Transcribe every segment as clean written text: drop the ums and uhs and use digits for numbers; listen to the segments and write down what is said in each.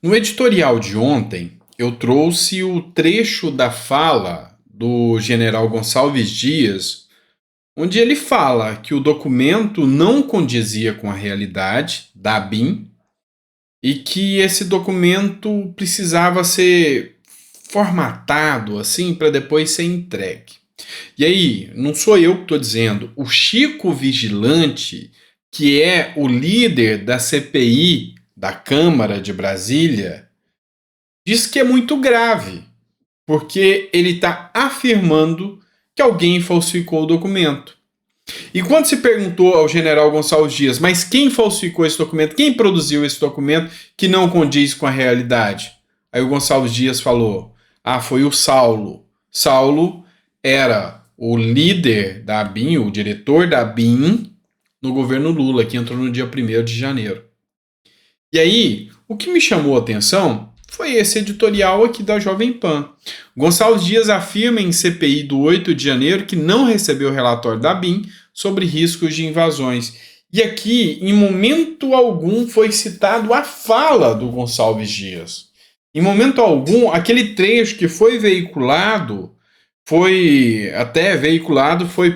No editorial de ontem, eu trouxe o trecho da fala do general Gonçalves Dias, onde ele fala que o documento não condizia com a realidade da ABIN e que esse documento precisava ser formatado assim para depois ser entregue. E aí, não sou eu que estou dizendo, o Chico Vigilante, que é o líder da CPI da Câmara de Brasília, diz que é muito grave, porque ele está afirmando que alguém falsificou o documento. E quando se perguntou ao general Gonçalves Dias, mas quem falsificou esse documento, quem produziu esse documento que não condiz com a realidade? Aí o Gonçalves Dias falou, foi o Saulo. Saulo era o líder da ABIN, o diretor da ABIN no governo Lula, que entrou no dia 1º de janeiro. E aí, o que me chamou a atenção foi esse editorial aqui da Jovem Pan. Gonçalves Dias afirma em CPI do 8 de janeiro que não recebeu o relatório da ABIN sobre riscos de invasões. E aqui, em momento algum, foi citado a fala do Gonçalves Dias. Em momento algum, aquele trecho que foi veiculado, foi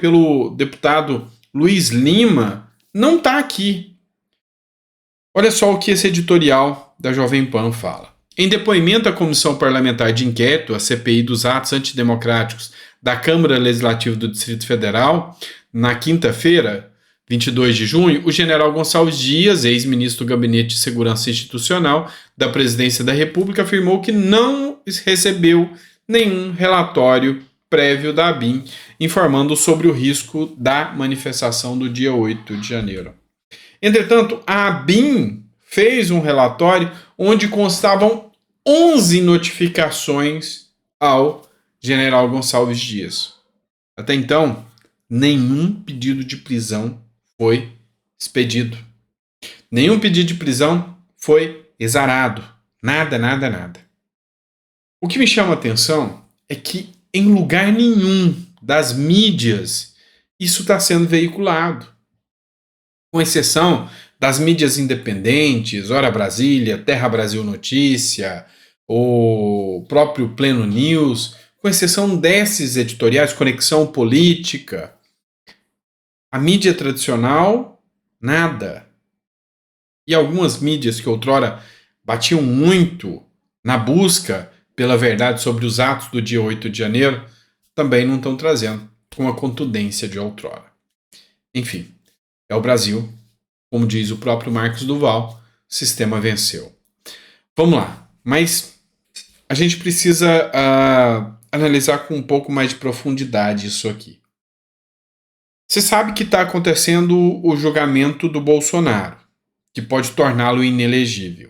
pelo deputado Luiz Lima, não está aqui. Olha só o que esse editorial da Jovem Pan fala. Em depoimento à Comissão Parlamentar de Inquérito, a CPI dos atos antidemocráticos da Câmara Legislativa do Distrito Federal, na quinta-feira, 22 de junho, o general Gonçalves Dias, ex-ministro do Gabinete de Segurança Institucional da Presidência da República, afirmou que não recebeu nenhum relatório prévio da ABIN informando sobre o risco da manifestação do dia 8 de janeiro. Entretanto, a ABIN fez um relatório onde constavam 11 notificações ao general Gonçalves Dias. Até então, nenhum pedido de prisão foi expedido. Nenhum pedido de prisão foi exarado. Nada, nada, nada. O que me chama a atenção é que em lugar nenhum das mídias isso está sendo veiculado. Com exceção das mídias independentes, Hora Brasília, Terra Brasil Notícia, o próprio Pleno News, com exceção desses editoriais, Conexão Política, a mídia tradicional, nada. E algumas mídias que outrora batiam muito na busca pela verdade sobre os atos do dia 8 de janeiro, também não estão trazendo com a contundência de outrora. Enfim, é o Brasil, como diz o próprio Marcos Duval, o sistema venceu. Vamos lá, mas a gente precisa analisar com um pouco mais de profundidade isso aqui. Você sabe que está acontecendo o julgamento do Bolsonaro, que pode torná-lo inelegível.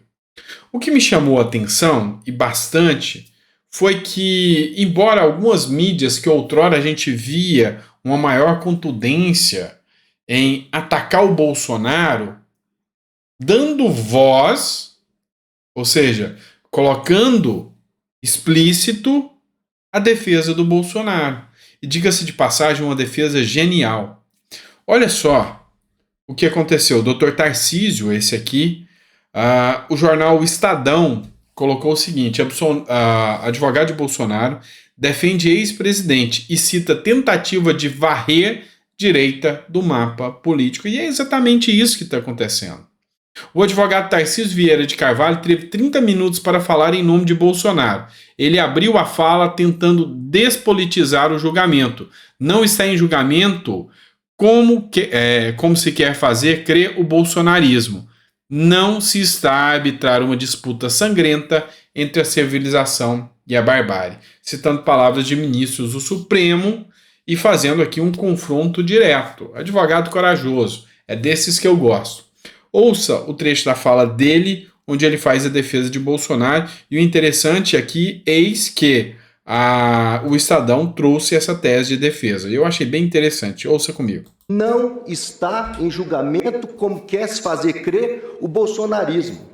O que me chamou a atenção, e bastante, foi que, embora algumas mídias que outrora a gente via uma maior contundência em atacar o Bolsonaro, dando voz, ou seja, colocando explícito a defesa do Bolsonaro. E diga-se de passagem, uma defesa genial. Olha só o que aconteceu. O Dr. Tarcísio, esse aqui, o jornal Estadão colocou o seguinte: advogado de Bolsonaro defende ex-presidente e cita tentativa de varrer direita do mapa político. E é exatamente isso que está acontecendo. O advogado Tarcísio Vieira de Carvalho teve 30 minutos para falar em nome de Bolsonaro. Ele abriu a fala tentando despolitizar o julgamento. Não está em julgamento como se quer fazer crer o bolsonarismo. Não se está a arbitrar uma disputa sangrenta entre a civilização e a barbárie. Citando palavras de ministros do Supremo e fazendo aqui um confronto direto. Advogado corajoso. É desses que eu gosto. Ouça o trecho da fala dele, onde ele faz a defesa de Bolsonaro. E o interessante aqui, eis que o Estadão trouxe essa tese de defesa. Eu achei bem interessante. Ouça comigo. Não está em julgamento como quer se fazer crer o bolsonarismo.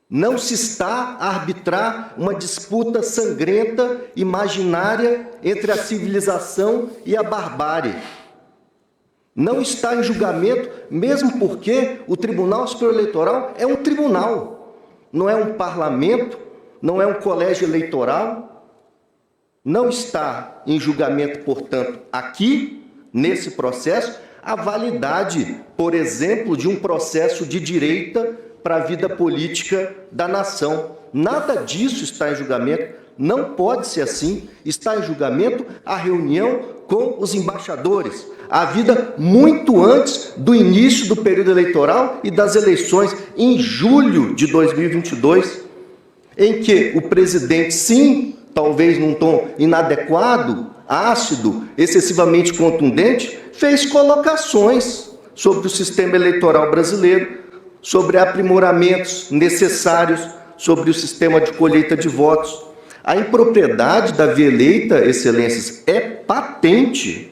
Não se está a arbitrar uma disputa sangrenta, imaginária entre a civilização e a barbárie. Não está em julgamento, mesmo porque o Tribunal Superior Eleitoral é um tribunal. não é um parlamento, não é um colégio eleitoral. Não está em julgamento, portanto, aqui, nesse processo, a validade, por exemplo, de um processo de direita para a vida política da nação. Nada disso está em julgamento, não pode ser assim. Está em julgamento a reunião com os embaixadores, a vida muito antes do início do período eleitoral e das eleições, em julho de 2022, em que o presidente, sim, talvez num tom inadequado, ácido, excessivamente contundente, fez colocações sobre o sistema eleitoral brasileiro, sobre aprimoramentos necessários sobre o sistema de colheita de votos. A impropriedade da via eleita, excelências, é patente.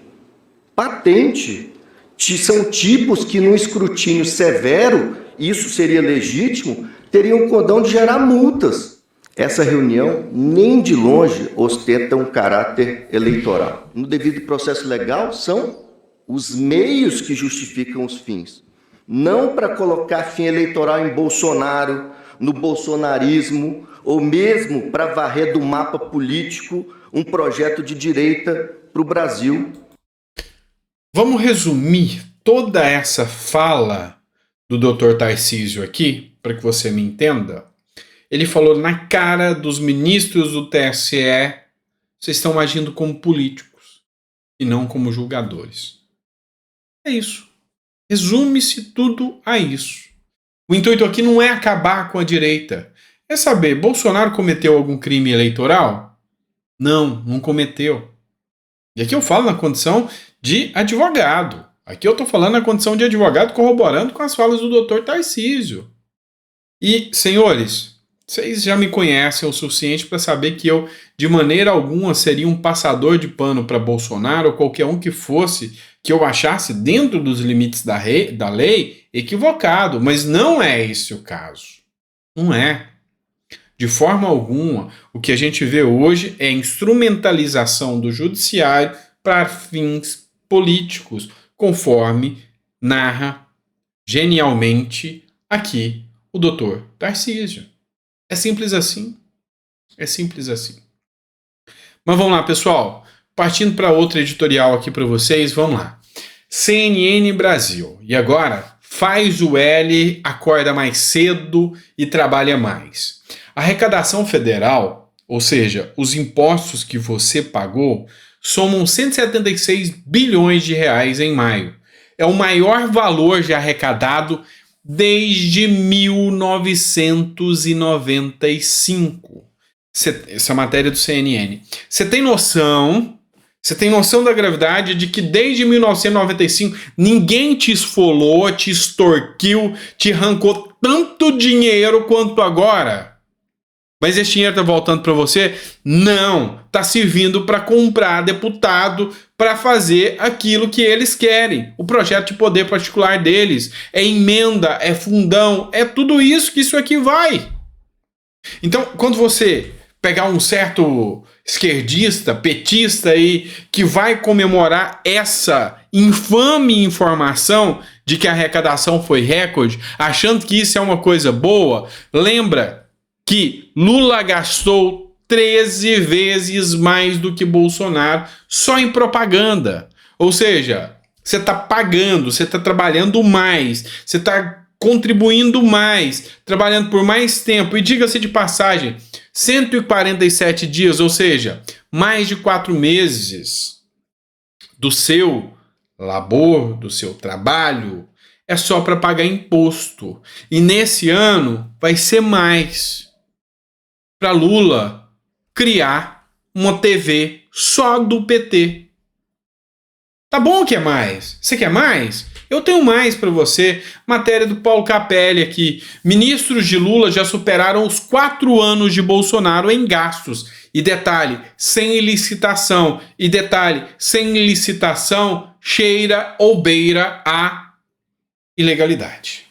Patente. São tipos que, num escrutínio severo, isso seria legítimo, teriam condão de gerar multas. Essa reunião, nem de longe, ostenta um caráter eleitoral. No devido processo legal, são os meios que justificam os fins. Não para colocar fim eleitoral em Bolsonaro, no bolsonarismo, ou mesmo para varrer do mapa político um projeto de direita para o Brasil. Vamos resumir toda essa fala do Dr. Tarcísio aqui, para que você me entenda. Ele falou na cara dos ministros do TSE: vocês estão agindo como políticos e não como julgadores. É isso. Resume-se tudo a isso. O intuito aqui não é acabar com a direita. É saber, Bolsonaro cometeu algum crime eleitoral? Não cometeu. E aqui eu falo na condição de advogado. Aqui eu estou falando na condição de advogado corroborando com as falas do Dr. Tarcísio. E, senhores, vocês já me conhecem o suficiente para saber que eu, de maneira alguma, seria um passador de pano para Bolsonaro ou qualquer um que fosse, que eu achasse dentro dos limites da lei, equivocado. Mas não é esse o caso. Não é. De forma alguma, o que a gente vê hoje é instrumentalização do judiciário para fins políticos, conforme narra genialmente aqui o Dr. Tarcísio. É simples assim. É simples assim. Mas vamos lá, pessoal. Partindo para outra editorial aqui para vocês, vamos lá. CNN Brasil. E agora, faz o L, acorda mais cedo e trabalha mais. A arrecadação federal, ou seja, os impostos que você pagou, somam 176 bilhões de reais em maio. É o maior valor já arrecadado desde 1995. Essa matéria do CNN. Você tem noção da gravidade de que desde 1995 ninguém te esfolou, te extorquiu, te arrancou tanto dinheiro quanto agora? Mas esse dinheiro está voltando para você? Não, está servindo para comprar deputado para fazer aquilo que eles querem. O projeto de poder particular deles. É emenda, é fundão, é tudo isso que isso aqui vai. Então, quando você pegar um certo esquerdista, petista aí, que vai comemorar essa infame informação de que a arrecadação foi recorde, achando que isso é uma coisa boa, lembra que Lula gastou 13 vezes mais do que Bolsonaro só em propaganda. Ou seja, você está pagando, você está trabalhando mais, você está contribuindo mais, trabalhando por mais tempo. E diga-se de passagem, 147 dias, ou seja, mais de 4 meses do seu labor, do seu trabalho, é só para pagar imposto. E nesse ano vai ser mais. Para Lula criar uma TV só do PT. Tá bom ou quer mais? Você quer mais? Eu tenho mais para você. Matéria do Paulo Capelli aqui. Ministros de Lula já superaram os 4 anos de Bolsonaro em gastos. E detalhe, sem licitação. E detalhe, sem licitação cheira ou beira a ilegalidade.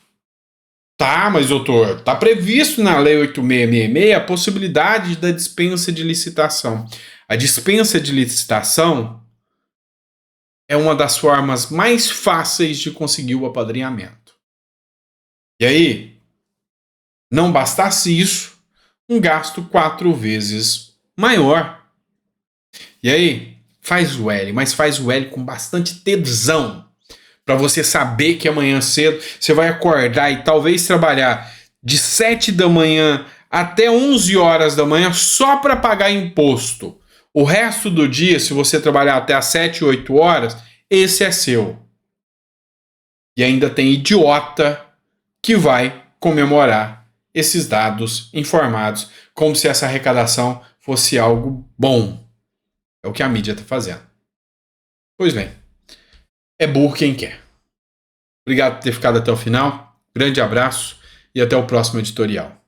Tá, mas doutor, tá previsto na Lei 8666 a possibilidade da dispensa de licitação. A dispensa de licitação é uma das formas mais fáceis de conseguir o apadrinhamento. E aí, Não bastasse isso, um gasto 4 vezes maior. E aí, faz o L, mas faz o L com bastante tesão, para você saber que amanhã cedo você vai acordar e talvez trabalhar de 7 da manhã até 11 horas da manhã só para pagar imposto. O resto do dia, se você trabalhar até às 7, 8 horas, esse é seu. E ainda tem idiota que vai comemorar esses dados informados como se essa arrecadação fosse algo bom. É o que a mídia está fazendo. Pois bem, é burro quem quer. Obrigado por ter ficado até o final. Grande abraço e até o próximo editorial.